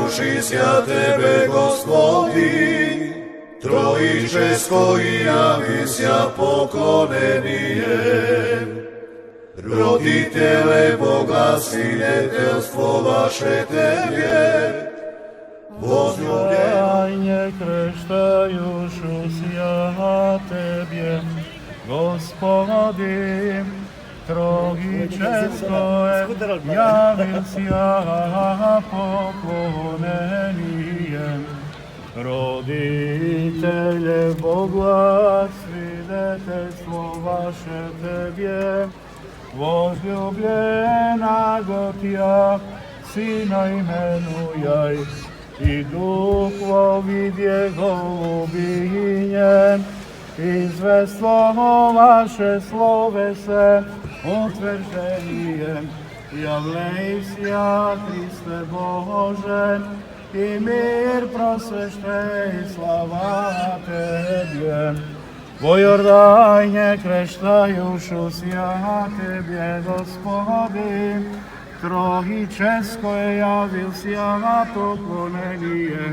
veličajući Tebe, Gospodi, Trojičesko i javisia poklonenijem. Roditele Boga, sinjetelstvo vaše Tebe, возлюбленные крещаюшуся Тебе, Господи, Trojičeskое явился поклонением. Родителе Бога, свидетельство ваше Тебе, возлюбленаго Тя, Сина именуяй, и Дух во виде голубинем, известно ваше словесе, утверждением, явлейся, Христе Боже, и мир просвещай, слава Тебе. Во Йордане крещаюшуся Тебе, Господи, Trojičeskое явился поклонение.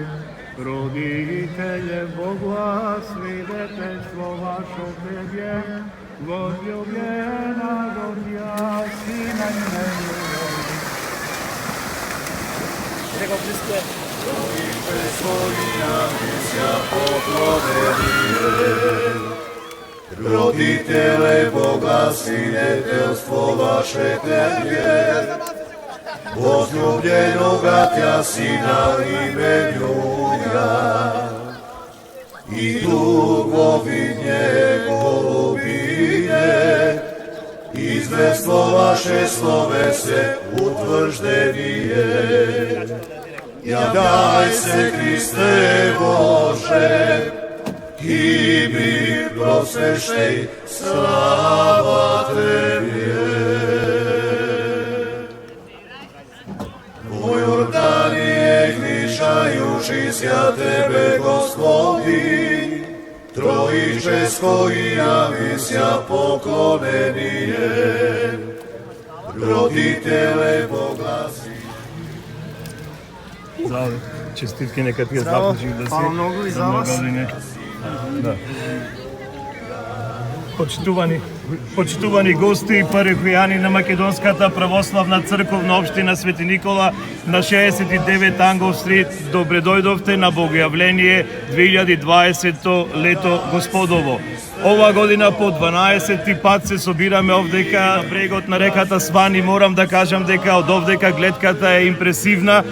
Родителе Бога, свидетельство ваше Тебе, возлюбленаго Тя, Сина именуя. Trojičeskое явился поклонение. Roditele Boga, sinjetelstvo vaše Tebe, возлюбljenoga Tja, Sina imenjuja, i dugovinje golubine, izveslo vaše slovese utvrđenije. Javljaj se, Kriste Bože, i mi prosveštaj, slava Tebi. U Jordanije gnišajušися Tebe, Gospodi, Trojičesko i javisia poklonenijem. Roditele Boga si. Zdravo, čestitke neka ti je započih da si. Hvala mnogo i za vas. Da. Почитувани гости и парахијани на Македонската православна црковна општина Свети Никола на 69 Ангов стрит, добре дојдовте на Богојавление 2020 лето Господово. Ова година по 12 пат се собираме овдека на брегот на реката Сван и морам да кажам дека од овдека гледката е импресивна.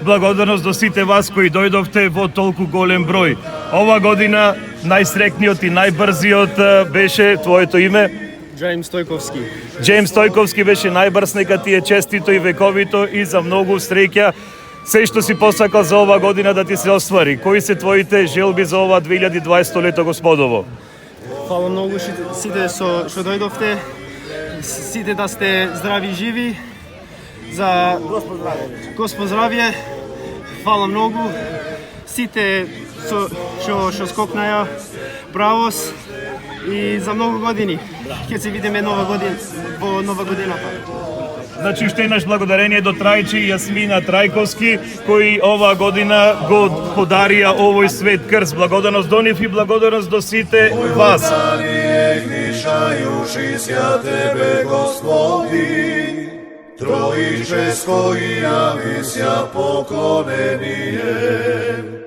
Благодарност до сите вас кои дојдовте во толку голем број. Ова година најсрекниот и најбрзиот беше твоето име? Джеймс Стојковски. Джеймс Стојковски беше најбрз, нека ти е честито и вековито и за многу среќа. Се што си посакал за ова година да ти се оствари. Кои се твоите желби за ова 2020 лето Господово? Хвала многу сите што дојдовте. Сите да сте здрави и живи. За Господ здравје. Хвала многу. Сите што скокнаја правос и за многу години. Ќе се видиме во нова годината. Значи уште еднаш благодарение до Трајчи и Јасмина Трајковски кои ова година го подарија овој свет крст. Благодарност до нив и благодарност до сите вас. Tebe, Gospodi, Trojičesko i javisia poklonenijem.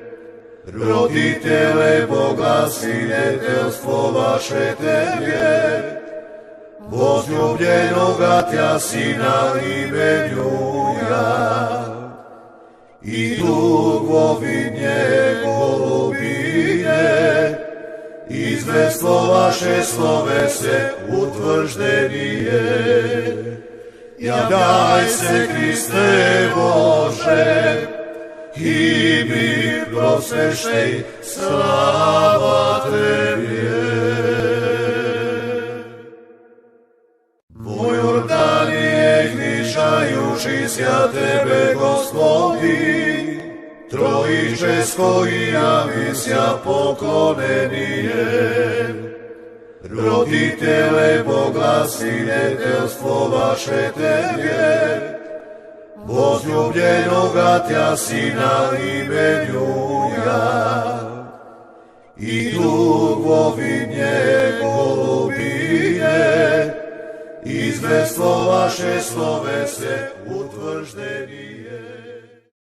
Roditele Boga, sinjetelstvo vaše Tebe, возлюбljenoga Tja, Sina imenjuja, i dugovinje golubine, izveslo vaše slovese utvrđenije. Javljaj se, Kriste Bože, i mi prosveštaj, slava Tebi. Vo Jordanije gnišajušися Tebe, Gospodi, Trojičesko i javisia poklonenijem. Roditele Boga, sinjetelstvo vaše Tebe, возljubljenoga Tja Sina imenjuja. I dugovi njegovije, izvestvo vaše slove se utvrždenije.